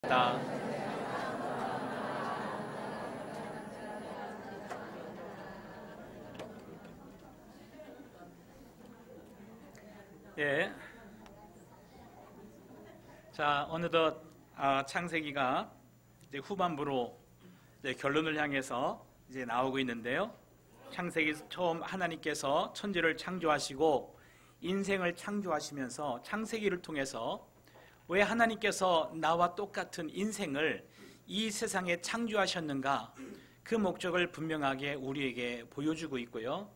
다 예. 자, 어느덧 창세기가 이제 후반부로 이제 결론을 향해서 이제 나오고 있는데요. 창세기 처음 하나님께서 천지를 창조하시고 인생을 창조하시면서 창세기를 통해서 왜 하나님께서 나와 똑같은 인생을 이 세상에 창조하셨는가, 그 목적을 분명하게 우리에게 보여주고 있고요.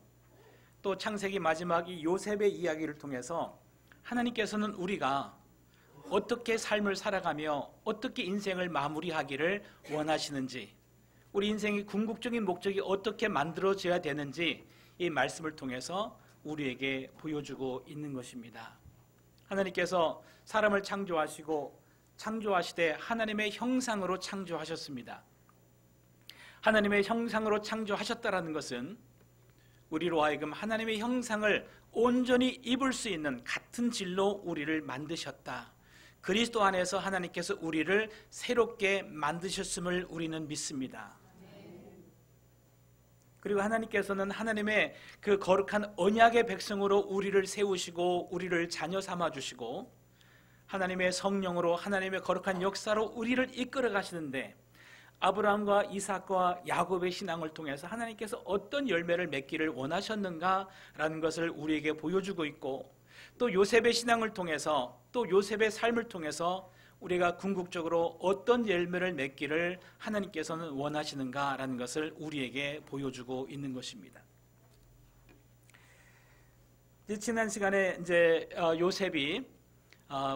또 창세기 마지막 이 요셉의 이야기를 통해서 하나님께서는 우리가 어떻게 삶을 살아가며 어떻게 인생을 마무리하기를 원하시는지, 우리 인생의 궁극적인 목적이 어떻게 만들어져야 되는지 이 말씀을 통해서 우리에게 보여주고 있는 것입니다. 하나님께서 사람을 창조하시되 하나님의 형상으로 창조하셨습니다. 하나님의 형상으로 창조하셨다는 것은 우리로 하여금 하나님의 형상을 온전히 입을 수 있는 같은 질로 우리를 만드셨다. 그리스도 안에서 하나님께서 우리를 새롭게 만드셨음을 우리는 믿습니다. 그리고 하나님께서는 하나님의 그 거룩한 언약의 백성으로 우리를 세우시고 우리를 자녀 삼아주시고 하나님의 성령으로 하나님의 거룩한 역사로 우리를 이끌어 가시는데, 아브라함과 이삭과 야곱의 신앙을 통해서 하나님께서 어떤 열매를 맺기를 원하셨는가라는 것을 우리에게 보여주고 있고, 또 요셉의 신앙을 통해서, 또 요셉의 삶을 통해서 우리가 궁극적으로 어떤 열매를 맺기를 하나님께서는 원하시는가라는 것을 우리에게 보여주고 있는 것입니다. 지난 시간에 이제 요셉이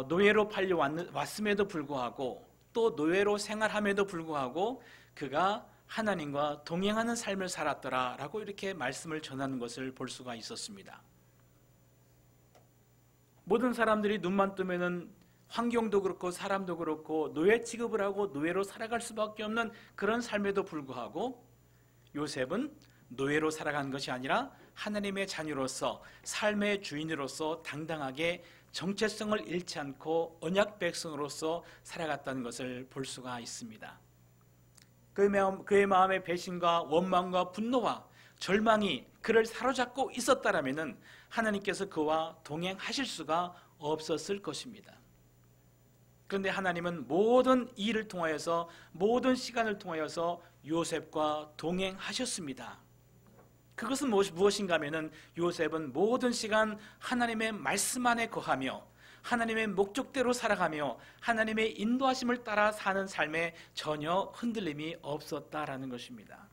노예로 팔려왔음에도 불구하고, 또 노예로 생활함에도 불구하고 그가 하나님과 동행하는 삶을 살았더라라고 이렇게 말씀을 전하는 것을 볼 수가 있었습니다. 모든 사람들이 눈만 뜨면은 환경도 그렇고 사람도 그렇고 노예 취급을 하고 노예로 살아갈 수밖에 없는 그런 삶에도 불구하고 요셉은 노예로 살아간 것이 아니라 하나님의 자녀로서, 삶의 주인으로서 당당하게 정체성을 잃지 않고 언약 백성으로서 살아갔다는 것을 볼 수가 있습니다. 그의 마음의 배신과 원망과 분노와 절망이 그를 사로잡고 있었다라면 하나님께서 그와 동행하실 수가 없었을 것입니다. 그런데 하나님은 모든 일을 통하여서, 모든 시간을 통하여서 요셉과 동행하셨습니다. 그것은 무엇인가 하면은 요셉은 모든 시간 하나님의 말씀 안에 거하며 하나님의 목적대로 살아가며 하나님의 인도하심을 따라 사는 삶에 전혀 흔들림이 없었다라는 것입니다.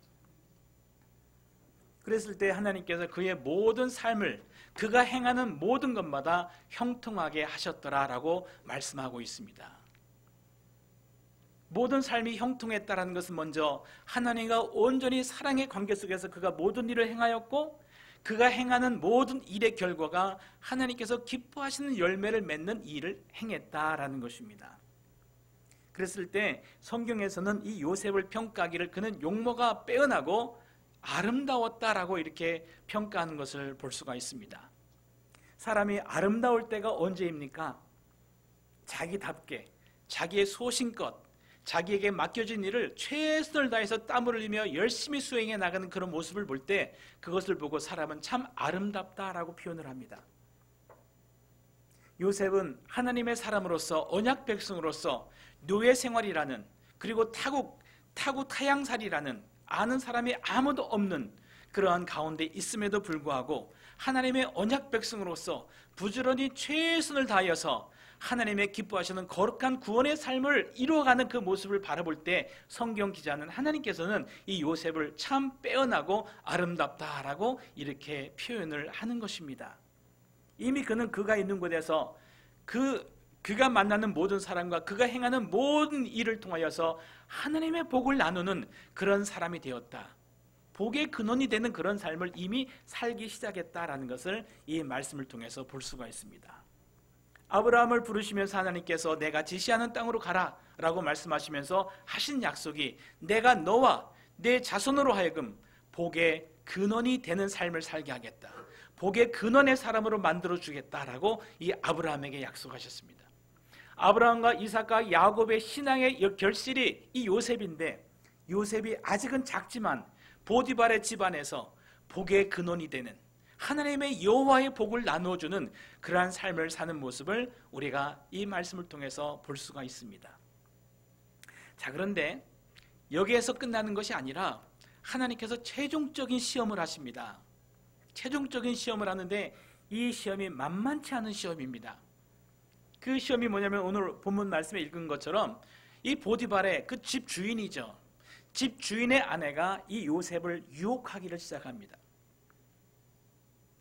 그랬을 때 하나님께서 그의 모든 삶을, 그가 행하는 모든 것마다 형통하게 하셨더라라고 말씀하고 있습니다. 모든 삶이 형통했다는 것은 먼저 하나님과 온전히 사랑의 관계 속에서 그가 모든 일을 행하였고, 그가 행하는 모든 일의 결과가 하나님께서 기뻐하시는 열매를 맺는 일을 행했다라는 것입니다. 그랬을 때 성경에서는 이 요셉을 평가하기를 그는 용모가 빼어나고 아름다웠다라고 이렇게 평가하는 것을 볼 수가 있습니다. 사람이 아름다울 때가 언제입니까? 자기답게, 자기의 소신껏, 자기에게 맡겨진 일을 최선을 다해서 땀을 흘리며 열심히 수행해 나가는 그런 모습을 볼 때 그것을 보고 사람은 참 아름답다라고 표현을 합니다. 요셉은 하나님의 사람으로서, 언약 백성으로서 노예 생활이라는, 그리고 타고타양살이라는 아는 사람이 아무도 없는 그러한 가운데 있음에도 불구하고 하나님의 언약 백성으로서 부지런히 최선을 다하여서 하나님의 기뻐하시는 거룩한 구원의 삶을 이루어가는 그 모습을 바라볼 때 성경 기자는 하나님께서는 이 요셉을 참 빼어나고 아름답다라고 이렇게 표현을 하는 것입니다. 이미 그가 있는 곳에서 그가 만나는 모든 사람과 그가 행하는 모든 일을 통하여서 하나님의 복을 나누는 그런 사람이 되었다. 복의 근원이 되는 그런 삶을 이미 살기 시작했다라는 것을 이 말씀을 통해서 볼 수가 있습니다. 아브라함을 부르시면서 하나님께서 내가 지시하는 땅으로 가라 라고 말씀하시면서 하신 약속이 내가 너와 내 자손으로 하여금 복의 근원이 되는 삶을 살게 하겠다, 복의 근원의 사람으로 만들어 주겠다라고 이 아브라함에게 약속하셨습니다. 아브라함과 이삭과 야곱의 신앙의 결실이 이 요셉인데, 요셉이 아직은 작지만 보디발의 집안에서 복의 근원이 되는, 하나님의 여호와의 복을 나누어주는 그러한 삶을 사는 모습을 우리가 이 말씀을 통해서 볼 수가 있습니다. 자, 그런데 여기에서 끝나는 것이 아니라 하나님께서 최종적인 시험을 하십니다. 최종적인 시험을 하는데 이 시험이 만만치 않은 시험입니다. 그 시험이 뭐냐면 오늘 본문 말씀에 읽은 것처럼 이 보디발의 그 집 주인이죠. 집 주인의 아내가 이 요셉을 유혹하기를 시작합니다.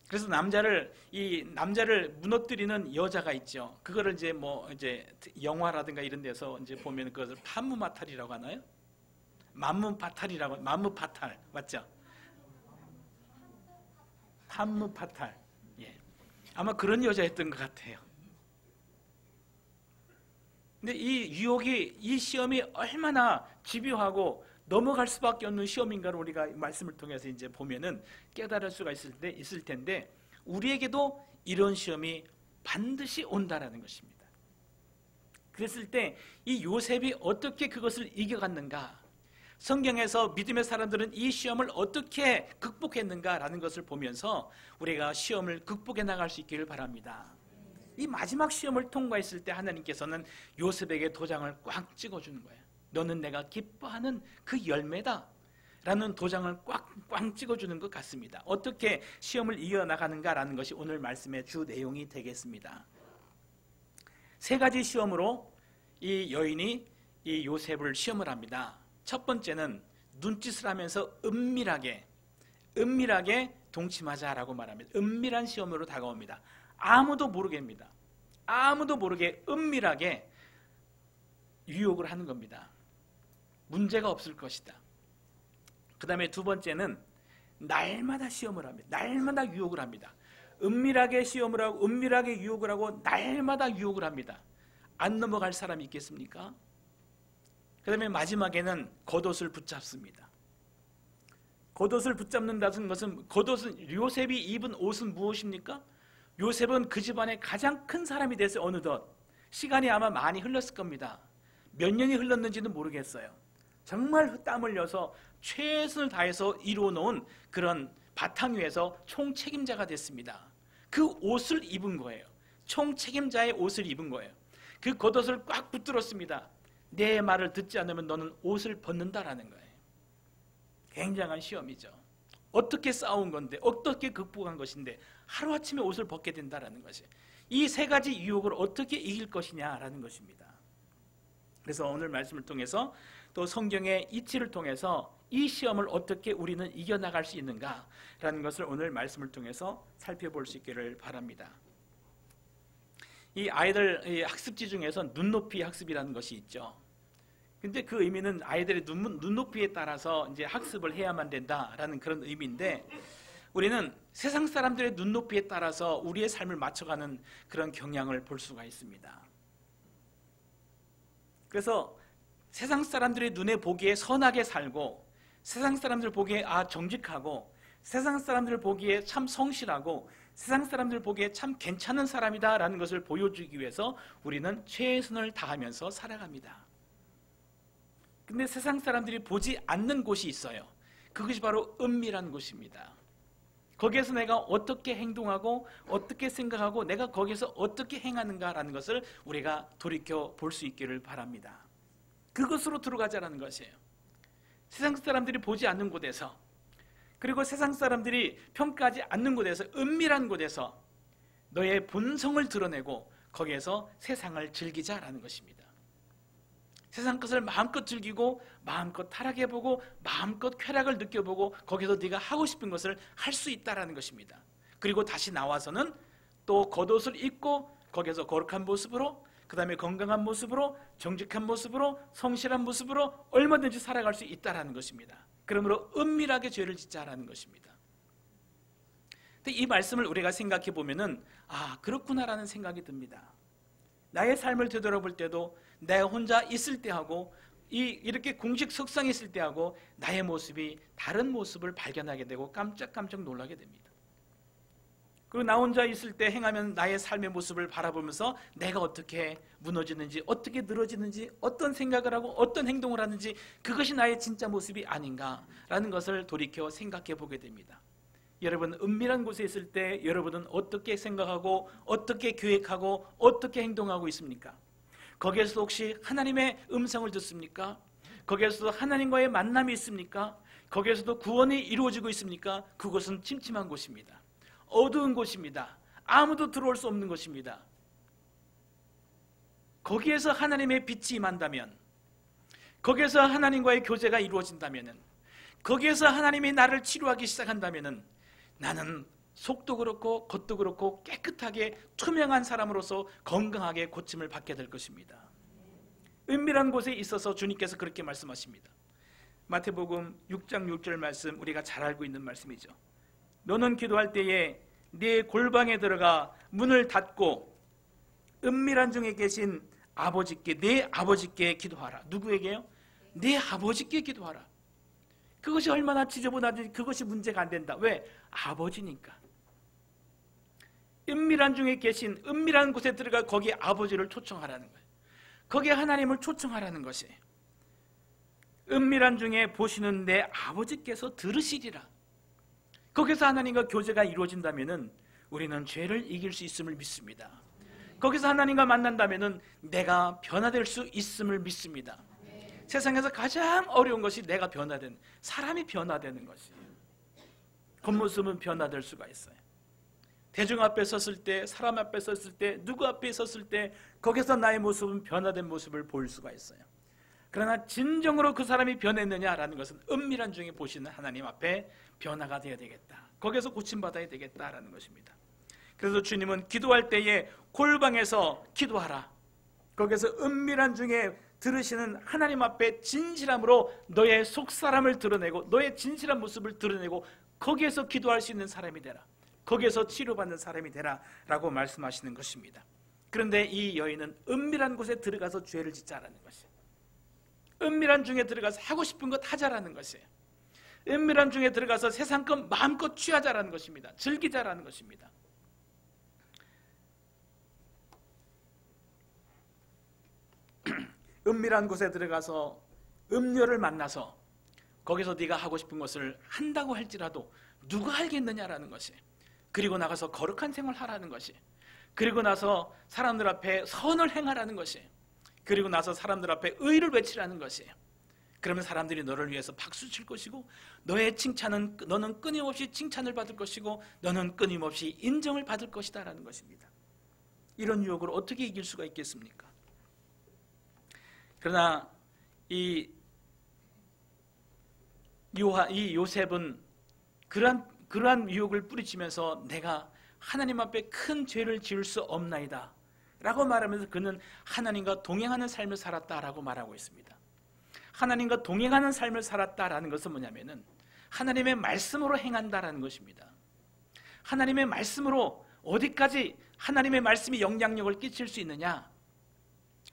그래서 남자를 무너뜨리는 여자가 있죠. 그거를 이제 영화라든가 이런 데서 이제 보면 그것을 판무마탈이라고 하나요? 만무파탈 맞죠? 판무파탈. 예. 아마 그런 여자였던 것 같아요. 근데 이 시험이 얼마나 집요하고 넘어갈 수밖에 없는 시험인가를 우리가 말씀을 통해서 이제 보면은 깨달을 수가 있을 텐데, 우리에게도 이런 시험이 반드시 온다라는 것입니다. 그랬을 때 이 요셉이 어떻게 그것을 이겨갔는가, 성경에서 믿음의 사람들은 이 시험을 어떻게 극복했는가라는 것을 보면서 우리가 시험을 극복해 나갈 수 있기를 바랍니다. 이 마지막 시험을 통과했을 때 하나님께서는 요셉에게 도장을 꽉 찍어주는 거예요. 너는 내가 기뻐하는 그 열매다 라는 도장을 꽉 찍어주는 것 같습니다. 어떻게 시험을 이겨나가는가라는 것이 오늘 말씀의 주 내용이 되겠습니다. 세 가지 시험으로 이 여인이 이 요셉을 시험을 합니다. 첫 번째는 눈짓을 하면서 은밀하게 동침하자라고 말합니다. 은밀한 시험으로 다가옵니다. 아무도 모르게 합니다. 아무도 모르게 은밀하게 유혹을 하는 겁니다. 문제가 없을 것이다. 그 다음에 두 번째는 날마다 시험을 합니다. 날마다 유혹을 합니다. 은밀하게 시험을 하고 은밀하게 유혹을 하고 날마다 유혹을 합니다. 안 넘어갈 사람이 있겠습니까? 그 다음에 마지막에는 겉옷을 붙잡습니다. 겉옷을 붙잡는다는 것은, 겉옷은 요셉이 입은 옷은 무엇입니까? 요셉은 그 집안의 가장 큰 사람이 됐어요. 어느덧 시간이 아마 많이 흘렀을 겁니다. 몇 년이 흘렀는지는 모르겠어요. 정말 땀 흘려서 최선을 다해서 이루어놓은 그런 바탕 위에서 총책임자가 됐습니다. 그 옷을 입은 거예요. 총책임자의 옷을 입은 거예요. 그 겉옷을 꽉 붙들었습니다. 내 말을 듣지 않으면 너는 옷을 벗는다라는 거예요. 굉장한 시험이죠. 어떻게 싸운 건데, 어떻게 극복한 것인데 하루아침에 옷을 벗게 된다라는 것이에요. 이 세 가지 유혹을 어떻게 이길 것이냐라는 것입니다. 그래서 오늘 말씀을 통해서 또 성경의 이치를 통해서 이 시험을 어떻게 우리는 이겨나갈 수 있는가라는 것을 오늘 말씀을 통해서 살펴볼 수 있기를 바랍니다. 이 아이들 학습지 중에서 눈높이 학습이라는 것이 있죠. 근데 그 의미는 아이들의 눈높이에 따라서 이제 학습을 해야만 된다라는 그런 의미인데, 우리는 세상 사람들의 눈높이에 따라서 우리의 삶을 맞춰가는 그런 경향을 볼 수가 있습니다. 그래서 세상 사람들의 눈에 보기에 선하게 살고, 세상 사람들 보기에 정직하고, 세상 사람들 보기에 참 성실하고, 세상 사람들 보기에 참 괜찮은 사람이다 라는 것을 보여주기 위해서 우리는 최선을 다하면서 살아갑니다. 근데 세상 사람들이 보지 않는 곳이 있어요. 그것이 바로 은밀한 곳입니다. 거기에서 내가 어떻게 행동하고 어떻게 생각하고 내가 거기에서 어떻게 행하는가라는 것을 우리가 돌이켜 볼 수 있기를 바랍니다. 그것으로 들어가자라는 것이에요. 세상 사람들이 보지 않는 곳에서, 그리고 세상 사람들이 평가하지 않는 곳에서, 은밀한 곳에서 너의 본성을 드러내고 거기에서 세상을 즐기자라는 것입니다. 세상 것을 마음껏 즐기고 마음껏 타락해보고 마음껏 쾌락을 느껴보고 거기서 네가 하고 싶은 것을 할 수 있다라는 것입니다. 그리고 다시 나와서는 또 겉옷을 입고 거기서 거룩한 모습으로, 그 다음에 건강한 모습으로, 정직한 모습으로, 성실한 모습으로 얼마든지 살아갈 수 있다라는 것입니다. 그러므로 은밀하게 죄를 짓자라는 것입니다. 근데 이 말씀을 우리가 생각해 보면은 그렇구나라는 생각이 듭니다. 나의 삶을 되돌아볼 때도 내가 혼자 있을 때하고 이렇게 공식 석상에 있을 때하고 나의 모습이 다른 모습을 발견하게 되고 깜짝깜짝 놀라게 됩니다. 그리고 나 혼자 있을 때 행하면 나의 삶의 모습을 바라보면서 내가 어떻게 무너지는지, 어떻게 늘어지는지, 어떤 생각을 하고 어떤 행동을 하는지, 그것이 나의 진짜 모습이 아닌가라는 것을 돌이켜 생각해 보게 됩니다. 여러분, 은밀한 곳에 있을 때 여러분은 어떻게 생각하고 어떻게 계획하고 어떻게 행동하고 있습니까? 거기에서 혹시 하나님의 음성을 듣습니까? 거기에서도 하나님과의 만남이 있습니까? 거기에서도 구원이 이루어지고 있습니까? 그곳은 침침한 곳입니다. 어두운 곳입니다. 아무도 들어올 수 없는 곳입니다. 거기에서 하나님의 빛이 임한다면, 거기에서 하나님과의 교제가 이루어진다면, 거기에서 하나님이 나를 치료하기 시작한다면 나는 속도 그렇고 겉도 그렇고 깨끗하게 투명한 사람으로서 건강하게 고침을 받게 될 것입니다. 은밀한 곳에 있어서 주님께서 그렇게 말씀하십니다. 마태복음 6장 6절 말씀, 우리가 잘 알고 있는 말씀이죠. 너는 기도할 때에 네 골방에 들어가 문을 닫고 은밀한 중에 계신 아버지께, 네 아버지께 기도하라. 누구에게요? 네 아버지께 기도하라. 그것이 얼마나 지저분하든지 그것이 문제가 안 된다. 왜? 아버지니까. 은밀한 중에 계신, 은밀한 곳에 들어가 거기에 아버지를 초청하라는 거예요. 거기에 하나님을 초청하라는 것이에요. 은밀한 중에 보시는 내 아버지께서 들으시리라. 거기서 하나님과 교제가 이루어진다면 우리는 죄를 이길 수 있음을 믿습니다. 거기서 하나님과 만난다면 내가 변화될 수 있음을 믿습니다. 세상에서 가장 어려운 것이 내가 변화되는, 사람이 변화되는 것이에요. 겉모습은 변화될 수가 있어요. 대중 앞에 섰을 때, 사람 앞에 섰을 때, 누구 앞에 섰을 때 거기서 나의 모습은 변화된 모습을 보일 수가 있어요. 그러나 진정으로 그 사람이 변했느냐라는 것은 은밀한 중에 보시는 하나님 앞에 변화가 되어야 되겠다. 거기서 고침받아야 되겠다라는 것입니다. 그래서 주님은 기도할 때에 골방에서 기도하라. 거기서 은밀한 중에 들으시는 하나님 앞에 진실함으로 너의 속사람을 드러내고 너의 진실한 모습을 드러내고 거기에서 기도할 수 있는 사람이 되라. 거기에서 치료받는 사람이 되라 라고 말씀하시는 것입니다. 그런데 이 여인은 은밀한 곳에 들어가서 죄를 짓자라는 것이에요. 은밀한 중에 들어가서 하고 싶은 것 하자라는 것이에요. 은밀한 중에 들어가서 세상 것 마음껏 취하자라는 것입니다. 즐기자라는 것입니다. 은밀한 곳에 들어가서 음료를 만나서 거기서 네가 하고 싶은 것을 한다고 할지라도 누가 알겠느냐라는 것이, 그리고 나가서 거룩한 생활을 하라는 것이, 그리고 나서 사람들 앞에 선을 행하라는 것이, 그리고 나서 사람들 앞에 의를 외치라는 것이에요. 그러면 사람들이 너를 위해서 박수 칠 것이고 너의 칭찬은, 너는 끊임없이 칭찬을 받을 것이고 너는 끊임없이 인정을 받을 것이다라는 것입니다. 이런 유혹을 어떻게 이길 수가 있겠습니까? 그러나 이 요셉은 그러한 유혹을 뿌리치면서 내가 하나님 앞에 큰 죄를 지을 수 없나이다 라고 말하면서 그는 하나님과 동행하는 삶을 살았다라고 말하고 있습니다. 하나님과 동행하는 삶을 살았다라는 것은 뭐냐면은 하나님의 말씀으로 행한다라는 것입니다. 하나님의 말씀으로 어디까지 하나님의 말씀이 영향력을 끼칠 수 있느냐?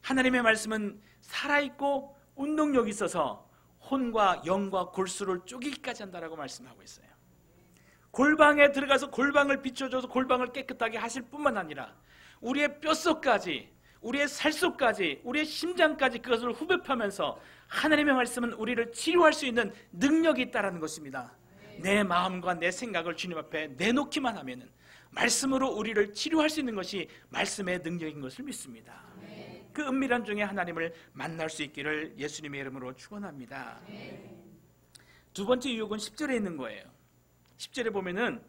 하나님의 말씀은 살아있고 운동력이 있어서 혼과 영과 골수를 쪼개기까지 한다라고 말씀하고 있어요. 골방에 들어가서 골방을 비춰줘서 골방을 깨끗하게 하실 뿐만 아니라 우리의 뼛속까지, 우리의 살속까지, 우리의 심장까지 그것을 후벼파면서 하나님의 말씀은 우리를 치료할 수 있는 능력이 있다는 것입니다. 내 마음과 내 생각을 주님 앞에 내놓기만 하면 말씀으로 우리를 치료할 수 있는 것이 말씀의 능력인 것을 믿습니다. 그 은밀한 중에 하나님을 만날 수 있기를 예수님의 이름으로 축원합니다. 두 번째 유혹은 10절에 있는 거예요. 10절에 보면은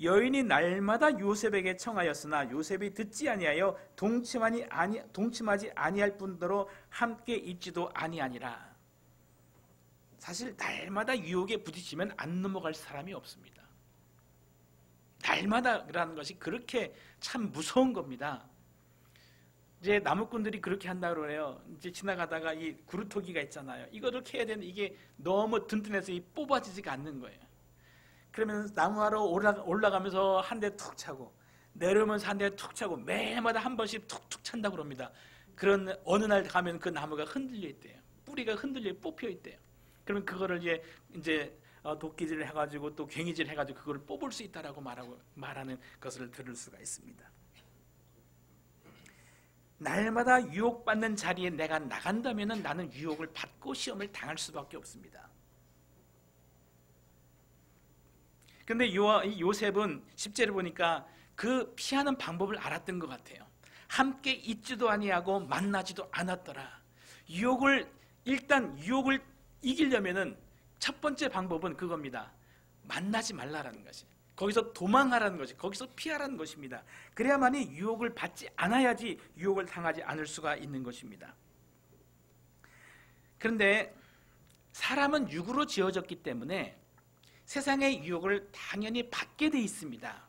여인이 날마다 요셉에게 청하였으나 요셉이 듣지 아니하여 동침하지 아니할 뿐더러 함께 있지도 아니하니라. 사실 날마다 유혹에 부딪히면 안 넘어갈 사람이 없습니다. 날마다라는 것이 그렇게 참 무서운 겁니다. 이제 나무꾼들이 그렇게 한다고 그래요. 이제 지나가다가 이 구루토기가 있잖아요. 이거를 캐야 되는데 이게 너무 튼튼해서 뽑아지지가 않는 거예요. 그러면 나무하러 올라가면서 한 대 툭 차고 내려오면서 한 대 툭 차고 매일마다 한 번씩 툭툭 찬다고 그럽니다. 그런 어느 날 가면 그 나무가 흔들려 있대요. 뿌리가 흔들려 뽑혀 있대요. 그러면 그거를 이제 도끼질 해가지고 또 괭이질 해가지고 그걸 뽑을 수 있다라고 말하는 것을 들을 수가 있습니다. 날마다 유혹받는 자리에 내가 나간다면 나는 유혹을 받고 시험을 당할 수밖에 없습니다. 근데 요셉은 10절을 보니까 그 피하는 방법을 알았던 것 같아요. 함께 있지도 아니하고 만나지도 않았더라. 일단 유혹을 이기려면은 첫 번째 방법은 그겁니다. 만나지 말라라는 것이. 거기서 도망하라는 것이, 거기서 피하라는 것입니다. 그래야만이 유혹을 받지 않아야지 유혹을 당하지 않을 수가 있는 것입니다. 그런데 사람은 육으로 지어졌기 때문에 세상의 유혹을 당연히 받게 돼 있습니다.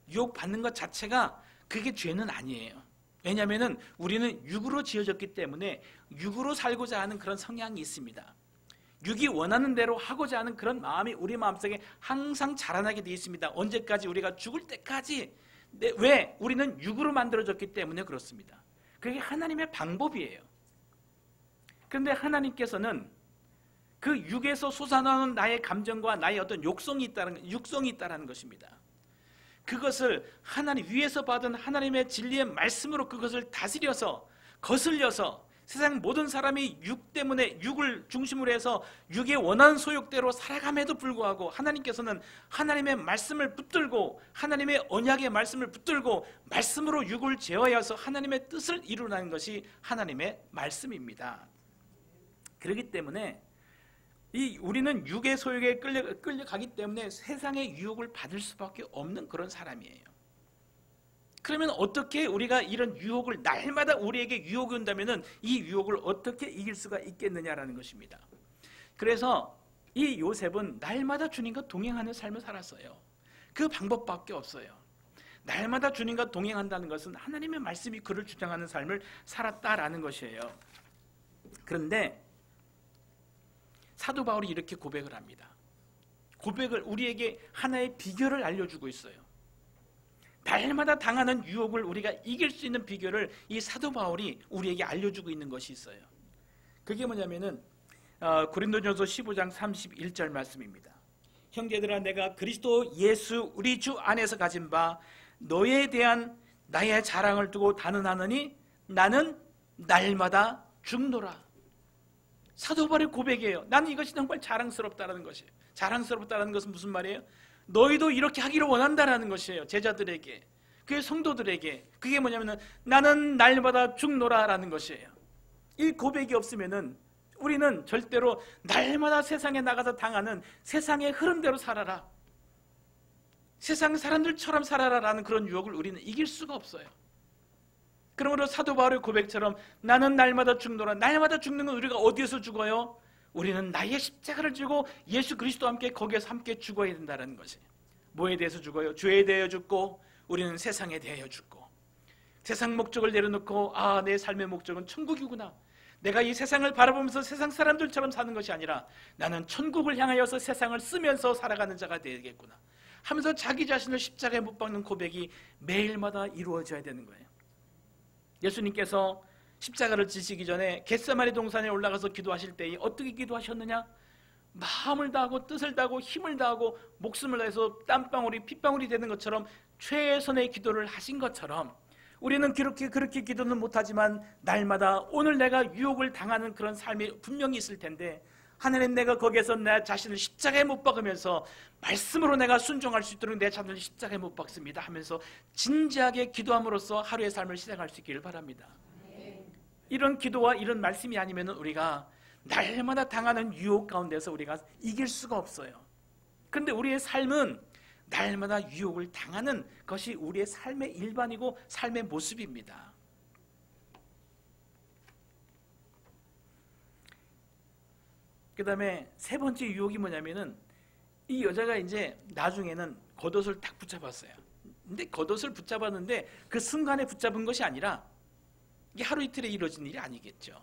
유혹받는 것 자체가 그게 죄는 아니에요. 왜냐하면 우리는 육으로 지어졌기 때문에 육으로 살고자 하는 그런 성향이 있습니다. 육이 원하는 대로 하고자 하는 그런 마음이 우리 마음속에 항상 자라나게 되어 있습니다. 언제까지? 우리가 죽을 때까지. 왜? 우리는 육으로 만들어졌기 때문에 그렇습니다. 그게 하나님의 방법이에요. 그런데 하나님께서는 그 육에서 솟아나는 나의 감정과 나의 어떤 육성이 있다는 것입니다. 그것을 하나님 위에서 받은 하나님의 진리의 말씀으로 그것을 다스려서 거슬려서 세상 모든 사람이 육 때문에 육을 중심으로 해서 육의 원하는 소욕대로 살아감에도 불구하고 하나님께서는 하나님의 말씀을 붙들고 하나님의 언약의 말씀을 붙들고 말씀으로 육을 제어하여서 하나님의 뜻을 이루는 것이 하나님의 말씀입니다. 그렇기 때문에 우리는 육의 소욕에 끌려가기 때문에 세상의 유혹을 받을 수밖에 없는 그런 사람이에요. 그러면 어떻게 우리가 이런 유혹을 날마다 우리에게 유혹이 온다면 이 유혹을 어떻게 이길 수가 있겠느냐라는 것입니다. 그래서 이 요셉은 날마다 주님과 동행하는 삶을 살았어요. 그 방법밖에 없어요. 날마다 주님과 동행한다는 것은 하나님의 말씀이 그를 주장하는 삶을 살았다라는 것이에요. 그런데 사도 바울이 이렇게 고백을 합니다. 고백을 우리에게 하나의 비결을 알려주고 있어요. 날마다 당하는 유혹을 우리가 이길 수 있는 비결을 이 사도 바울이 우리에게 알려주고 있는 것이 있어요. 그게 뭐냐면은 고린도전서 15장 31절 말씀입니다. 형제들아 내가 그리스도 예수 우리 주 안에서 가진 바 너에 대한 나의 자랑을 두고 단언하느니 나는 날마다 죽노라. 사도 바울의 고백이에요. 나는 이것이 정말 자랑스럽다는 것이에요. 자랑스럽다는 것은 무슨 말이에요? 너희도 이렇게 하기를 원한다라는 것이에요. 제자들에게, 그의 성도들에게. 그게 뭐냐면 나는 날마다 죽노라라는 것이에요. 이 고백이 없으면은 우리는 절대로 날마다 세상에 나가서 당하는 세상의 흐름대로 살아라, 세상 사람들처럼 살아라라는 그런 유혹을 우리는 이길 수가 없어요. 그러므로 사도 바울의 고백처럼 나는 날마다 죽노라. 날마다 죽는 건 우리가 어디에서 죽어요? 우리는 나의 십자가를 지고 예수 그리스도와 함께 거기에서 함께 죽어야 된다는 것이에요. 뭐에 대해서 죽어요? 죄에 대하여 죽고 우리는 세상에 대하여 죽고 세상 목적을 내려놓고 내 삶의 목적은 천국이구나. 내가 이 세상을 바라보면서 세상 사람들처럼 사는 것이 아니라 나는 천국을 향하여서 세상을 쓰면서 살아가는 자가 되겠구나 하면서 자기 자신을 십자가에 못 박는 고백이 매일마다 이루어져야 되는 거예요. 예수님께서 십자가를 지시기 전에 겟세마네 동산에 올라가서 기도하실 때 어떻게 기도하셨느냐? 마음을 다하고 뜻을 다하고 힘을 다하고 목숨을 다해서 땀방울이 핏방울이 되는 것처럼 최선의 기도를 하신 것처럼 우리는 그렇게 기도는 못하지만 날마다 오늘 내가 유혹을 당하는 그런 삶이 분명히 있을 텐데 하나님, 내가 거기에서 내 자신을 십자가에 못 박으면서 말씀으로 내가 순종할 수 있도록 내 자신을 십자가에 못 박습니다 하면서 진지하게 기도함으로써 하루의 삶을 시작할 수 있기를 바랍니다. 이런 기도와 이런 말씀이 아니면 우리가 날마다 당하는 유혹 가운데서 우리가 이길 수가 없어요. 그런데 우리의 삶은 날마다 유혹을 당하는 것이 우리의 삶의 일반이고 삶의 모습입니다. 그 다음에 세 번째 유혹이 뭐냐면은 이 여자가 이제 나중에는 겉옷을 딱 붙잡았어요. 근데 겉옷을 붙잡았는데 그 순간에 붙잡은 것이 아니라 이게 하루 이틀에 이루어진 일이 아니겠죠.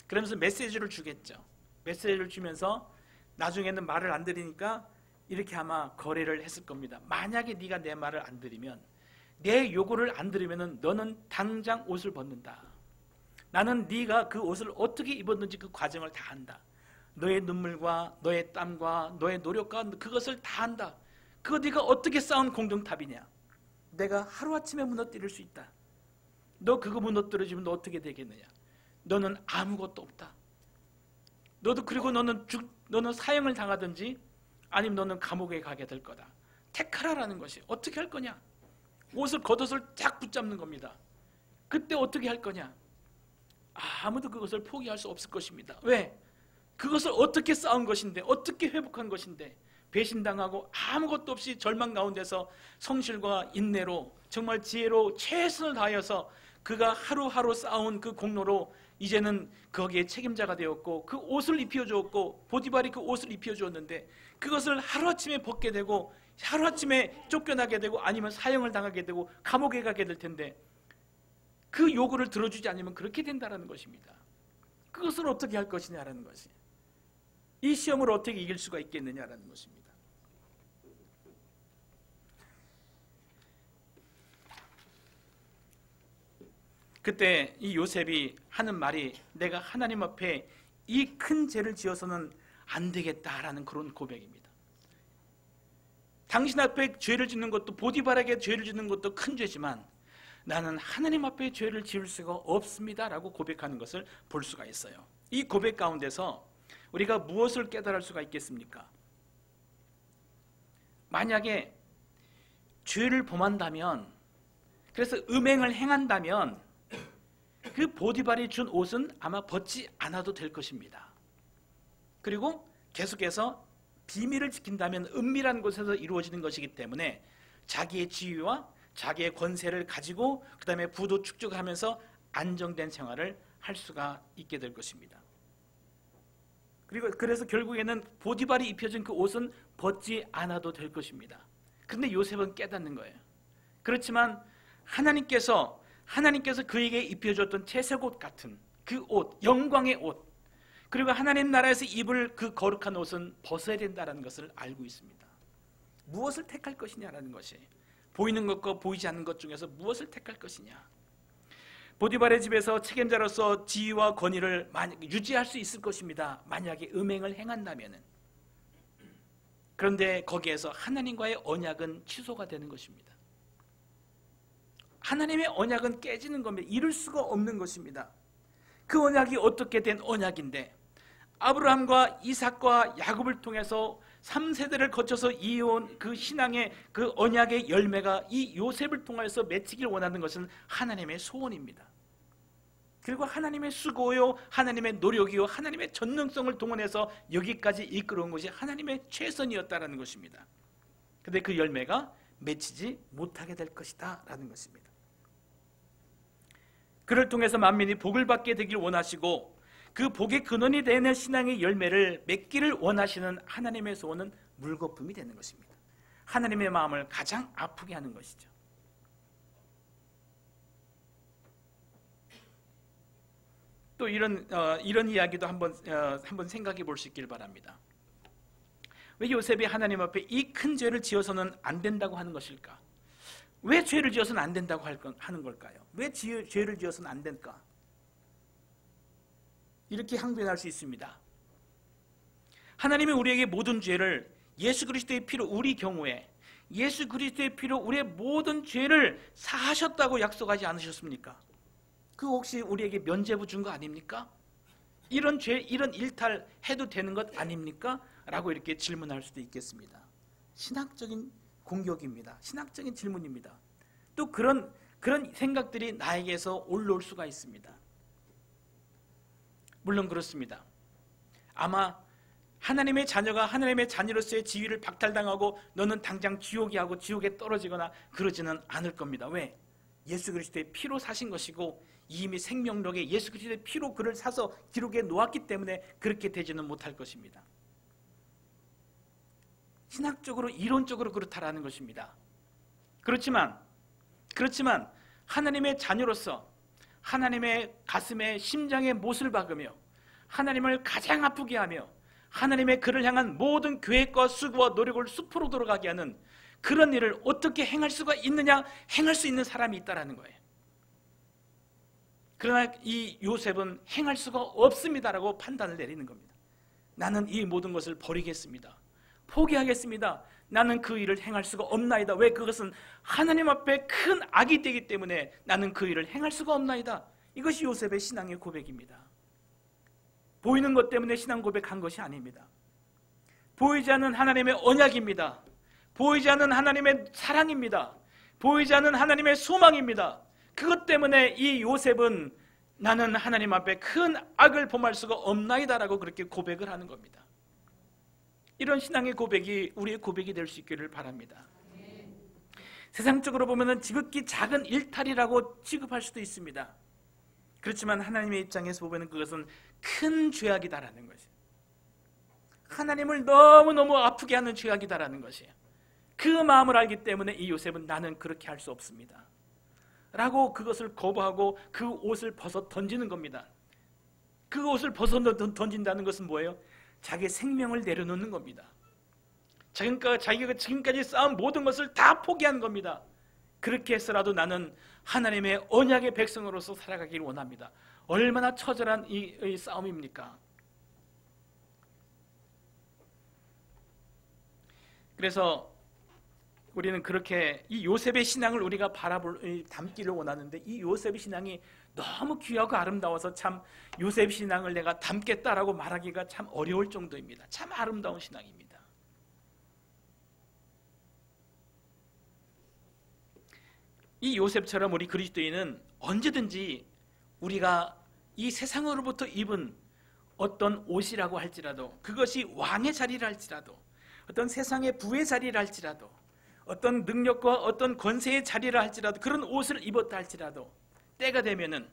그러면서 메시지를 주겠죠. 메시지를 주면서 나중에는 말을 안 들으니까 이렇게 아마 거래를 했을 겁니다. 만약에 네가 내 말을 안 들으면, 내 요구를 안 들으면 너는 당장 옷을 벗는다. 나는 네가 그 옷을 어떻게 입었는지 그 과정을 다 안다. 너의 눈물과 너의 땀과 너의 노력과 그것을 다 한다. 그거 네가 어떻게 쌓은 공동탑이냐? 내가 하루아침에 무너뜨릴 수 있다. 너 그거 무너뜨려지면 너 어떻게 되겠느냐? 너는 아무것도 없다. 너도 그리고 너는 사형을 당하든지 아니면 너는 감옥에 가게 될 거다. 택하라라는 것이 어떻게 할 거냐? 겉옷을 쫙 붙잡는 겁니다. 그때 어떻게 할 거냐? 아무도 그것을 포기할 수 없을 것입니다. 왜? 그것을 어떻게 쌓은 것인데, 어떻게 회복한 것인데, 배신당하고 아무것도 없이 절망 가운데서 성실과 인내로 정말 지혜로 최선을 다하여서 그가 하루하루 쌓아온 그 공로로 이제는 거기에 책임자가 되었고 그 옷을 입혀주었고 보디발이 그 옷을 입혀주었는데 그것을 하루아침에 벗게 되고 하루아침에 쫓겨나게 되고 아니면 사형을 당하게 되고 감옥에 가게 될 텐데 그 요구를 들어주지 않으면 그렇게 된다는 것입니다. 그것을 어떻게 할 것이냐라는 것이, 이 시험을 어떻게 이길 수가 있겠느냐라는 것입니다. 그때 이 요셉이 하는 말이 내가 하나님 앞에 이 큰 죄를 지어서는 안 되겠다라는 그런 고백입니다. 당신 앞에 죄를 짓는 것도, 보디발에게 죄를 짓는 것도 큰 죄지만 나는 하나님 앞에 죄를 지을 수가 없습니다라고 고백하는 것을 볼 수가 있어요. 이 고백 가운데서 우리가 무엇을 깨달을 수가 있겠습니까? 만약에 죄를 범한다면, 그래서 음행을 행한다면 그 보디발이 준 옷은 아마 벗지 않아도 될 것입니다. 그리고 계속해서 비밀을 지킨다면 은밀한 곳에서 이루어지는 것이기 때문에 자기의 지위와 자기의 권세를 가지고 그 다음에 부도 축적하면서 안정된 생활을 할 수가 있게 될 것입니다. 그리고 그래서 결국에는 보디발이 입혀진 그 옷은 벗지 않아도 될 것입니다. 그런데 요셉은 깨닫는 거예요. 그렇지만 하나님께서 그에게 입혀줬던 채색옷 같은 그 옷, 영광의 옷, 그리고 하나님 나라에서 입을 그 거룩한 옷은 벗어야 된다는 것을 알고 있습니다. 무엇을 택할 것이냐라는 것이, 보이는 것과 보이지 않는 것 중에서 무엇을 택할 것이냐. 보디발의 집에서 책임자로서 지위와 권위를 유지할 수 있을 것입니다. 만약에 음행을 행한다면. 그런데 거기에서 하나님과의 언약은 취소가 되는 것입니다. 하나님의 언약은 깨지는 겁니다. 이룰 수가 없는 것입니다. 그 언약이 어떻게 된 언약인데, 아브라함과 이삭과 야곱을 통해서 3세대를 거쳐서 이어온 그 신앙의 그 언약의 열매가 이 요셉을 통해서 맺히길 원하는 것은 하나님의 소원입니다. 그리고 하나님의 수고요, 하나님의 노력이요, 하나님의 전능성을 동원해서 여기까지 이끌어온 것이 하나님의 최선이었다라는 것입니다. 그런데 그 열매가 맺히지 못하게 될 것이다 라는 것입니다. 그를 통해서 만민이 복을 받게 되길 원하시고 그 복의 근원이 되는 신앙의 열매를 맺기를 원하시는 하나님의 소원은 물거품이 되는 것입니다. 하나님의 마음을 가장 아프게 하는 것이죠. 또 이런 이야기도 한번 생각해 볼 수 있길 바랍니다. 왜 요셉이 하나님 앞에 이 큰 죄를 지어서는 안 된다고 하는 것일까? 왜 죄를 지어서는 안 된다고 하는 걸까요? 왜 죄를 지어서는 안 될까? 이렇게 항변할 수 있습니다. 하나님이 우리에게 모든 죄를 예수 그리스도의 피로, 우리 경우에 예수 그리스도의 피로 우리의 모든 죄를 사하셨다고 약속하지 않으셨습니까? 그 혹시 우리에게 면죄부 준 거 아닙니까? 이런 죄, 이런 일탈 해도 되는 것 아닙니까? 라고 이렇게 질문할 수도 있겠습니다. 신학적인 공격입니다. 신학적인 질문입니다. 또 그런 생각들이 나에게서 올라올 수가 있습니다. 물론 그렇습니다. 아마 하나님의 자녀가 하나님의 자녀로서의 지위를 박탈당하고 너는 당장 지옥에 하고 지옥에 떨어지거나 그러지는 않을 겁니다. 왜? 예수 그리스도의 피로 사신 것이고 이미 생명력에 예수 그리스도의 피로 그를 사서 기록에 놓았기 때문에 그렇게 되지는 못할 것입니다. 신학적으로 이론적으로 그렇다라는 것입니다. 그렇지만 하나님의 자녀로서 하나님의 가슴에 심장에 못을 박으며 하나님을 가장 아프게 하며 하나님의 그를 향한 모든 계획과 수고와 노력을 수포로 돌아가게 하는 그런 일을 어떻게 행할 수가 있느냐? 행할 수 있는 사람이 있다라는 거예요. 그러나 이 요셉은 행할 수가 없습니다라고 판단을 내리는 겁니다. 나는 이 모든 것을 버리겠습니다. 포기하겠습니다. 나는 그 일을 행할 수가 없나이다. 왜? 그것은 하나님 앞에 큰 악이 되기 때문에 나는 그 일을 행할 수가 없나이다. 이것이 요셉의 신앙의 고백입니다. 보이는 것 때문에 신앙 고백한 것이 아닙니다. 보이지 않는 하나님의 언약입니다. 보이지 않는 하나님의 사랑입니다. 보이지 않는 하나님의 소망입니다. 그것 때문에 이 요셉은 나는 하나님 앞에 큰 악을 범할 수가 없나이다라고 그렇게 고백을 하는 겁니다. 이런 신앙의 고백이 우리의 고백이 될 수 있기를 바랍니다. 세상적으로 보면 지극히 작은 일탈이라고 취급할 수도 있습니다. 그렇지만 하나님의 입장에서 보면 그것은 큰 죄악이다라는 것이에요. 하나님을 너무너무 아프게 하는 죄악이다라는 것이에요. 그 마음을 알기 때문에 이 요셉은 나는 그렇게 할 수 없습니다 라고 그것을 거부하고 그 옷을 벗어 던지는 겁니다. 그 옷을 벗어 던진다는 것은 뭐예요? 자기 생명을 내려놓는 겁니다. 자기가 지금까지 쌓은 모든 것을 다 포기한 겁니다. 그렇게 해서라도 나는 하나님의 언약의 백성으로서 살아가기를 원합니다. 얼마나 처절한 이 싸움입니까? 그래서 우리는 그렇게 이 요셉의 신앙을 우리가 담기를 원하는데, 이 요셉의 신앙이 너무 귀하고 아름다워서 참 요셉 신앙을 내가 담겠다라고 말하기가 참 어려울 정도입니다. 참 아름다운 신앙입니다. 이 요셉처럼 우리 그리스도인은 언제든지 우리가 이 세상으로부터 입은 어떤 옷이라고 할지라도, 그것이 왕의 자리를 할지라도, 어떤 세상의 부의 자리를 할지라도, 어떤 능력과 어떤 권세의 자리를 할지라도, 그런 옷을 입었다 할지라도 때가 되면은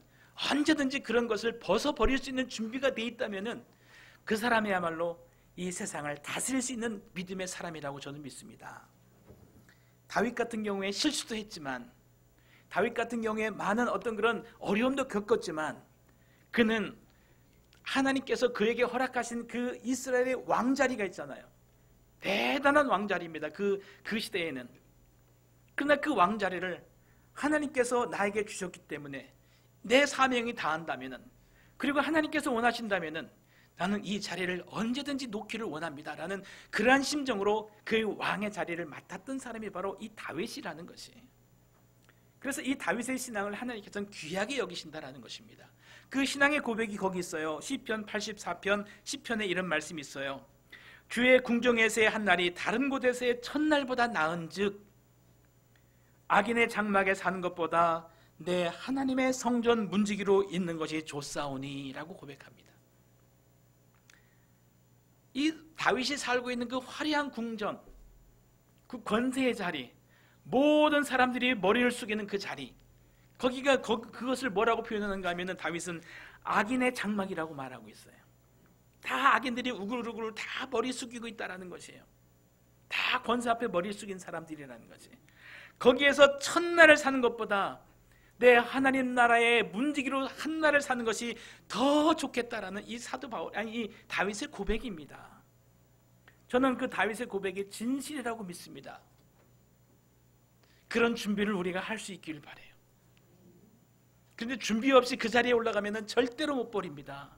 언제든지 그런 것을 벗어버릴 수 있는 준비가 돼 있다면은 그 사람이야말로 이 세상을 다스릴 수 있는 믿음의 사람이라고 저는 믿습니다. 다윗 같은 경우에 실수도 했지만, 다윗 같은 경우에 많은 어떤 그런 어려움도 겪었지만, 그는 하나님께서 그에게 허락하신 그 이스라엘의 왕자리가 있잖아요. 대단한 왕자리입니다. 그 시대에는. 그러나 그 왕자리를 하나님께서 나에게 주셨기 때문에 내 사명이 다한다면은, 그리고 하나님께서 원하신다면은 나는 이 자리를 언제든지 놓기를 원합니다 라는 그러한 심정으로 그 왕의 자리를 맡았던 사람이 바로 이 다윗이라는 것이. 그래서 이 다윗의 신앙을 하나님께서는 귀하게 여기신다라는 것입니다. 그 신앙의 고백이 거기 있어요. 시편 84편 10편에 이런 말씀이 있어요. 주의 궁정에서의 한 날이 다른 곳에서의 첫날보다 나은즉 악인의 장막에 사는 것보다 내 하나님의 성전 문지기로 있는 것이 좋사오니 라고 고백합니다. 이 다윗이 살고 있는 그 화려한 궁전, 그 권세의 자리, 모든 사람들이 머리를 숙이는 그 자리, 그것을 뭐라고 표현하는가 하면 다윗은 악인의 장막이라고 말하고 있어요. 다 악인들이 우글우글 다 머리 숙이고 있다는 것이에요. 다 권세 앞에 머리 숙인 사람들이라는 것이. 거기에서 첫날을 사는 것보다 내 하나님 나라의 문지기로 한 날을 사는 것이 더 좋겠다라는 이 이 다윗의 고백입니다. 저는 그 다윗의 고백이 진실이라고 믿습니다. 그런 준비를 우리가 할 수 있기를 바라요. 그런데 준비 없이 그 자리에 올라가면 절대로 못 버립니다.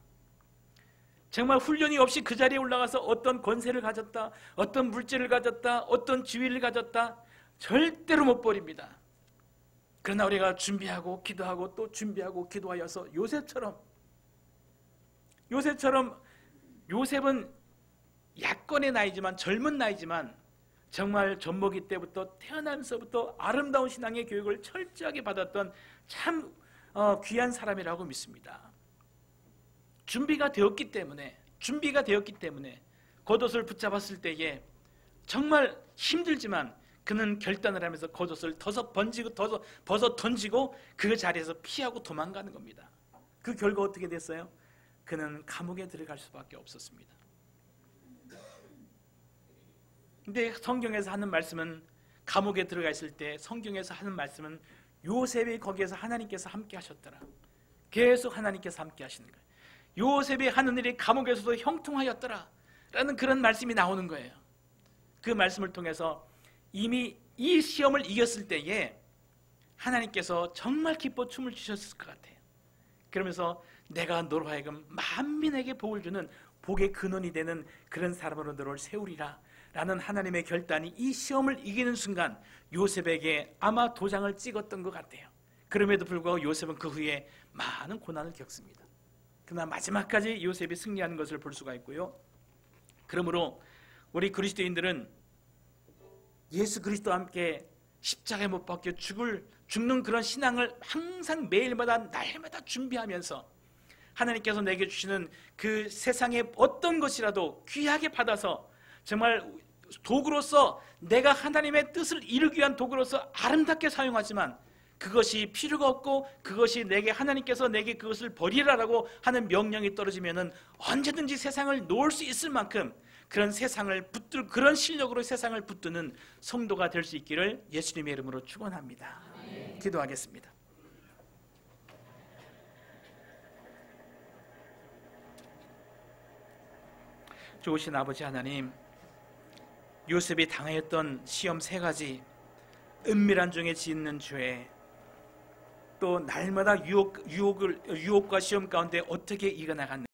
정말 훈련이 없이 그 자리에 올라가서 어떤 권세를 가졌다, 어떤 물질을 가졌다, 어떤 지위를 가졌다, 절대로 못 버립니다. 그러나 우리가 준비하고 기도하고 또 준비하고 기도하여서 요셉은 약건의 나이지만, 젊은 나이지만 정말 젖먹이 때부터 태어나면서부터 아름다운 신앙의 교육을 철저하게 받았던 참 귀한 사람이라고 믿습니다. 준비가 되었기 때문에 겉옷을 붙잡았을 때에 정말 힘들지만 그는 결단을 하면서 겉옷을 벗어 던지고 그 자리에서 피하고 도망가는 겁니다. 그 결과 어떻게 됐어요? 그는 감옥에 들어갈 수밖에 없었습니다. 근데 성경에서 하는 말씀은, 감옥에 들어가 있을 때 성경에서 하는 말씀은 요셉이 거기에서 하나님께서 함께 하셨더라. 계속 하나님께서 함께 하시는 거예요. 요셉이 하는 일이 감옥에서도 형통하였더라 라는 그런 말씀이 나오는 거예요. 그 말씀을 통해서 이미 이 시험을 이겼을 때에 하나님께서 정말 기뻐 춤을 추셨을 것 같아요. 그러면서 내가 너로 하여금 만민에게 복을 주는 복의 근원이 되는 그런 사람으로 너를 세우리라 라는 하나님의 결단이 이 시험을 이기는 순간 요셉에게 아마 도장을 찍었던 것 같아요. 그럼에도 불구하고 요셉은 그 후에 많은 고난을 겪습니다. 그러나 마지막까지 요셉이 승리하는 것을 볼 수가 있고요. 그러므로 우리 그리스도인들은 예수 그리스도와 함께 십자가에 못 박혀 죽는 그런 신앙을 항상 매일마다 날마다 준비하면서 하나님께서 내게 주시는 그 세상의 어떤 것이라도 귀하게 받아서 정말 도구로서 내가 하나님의 뜻을 이루기 위한 도구로서 아름답게 사용하지만 그것이 필요가 없고 그것이 내게 하나님께서 내게 그것을 버리라라고 하는 명령이 떨어지면은 언제든지 세상을 놓을 수 있을 만큼 그런 세상을 그런 실력으로 세상을 붙드는 성도가 될 수 있기를 예수님의 이름으로 축원합니다. 기도하겠습니다. 좋으신 아버지 하나님, 요셉이 당하였던 시험 3가지, 은밀한 중에 짓는 죄, 또 날마다 유혹과 시험 가운데 어떻게 이겨나갔는지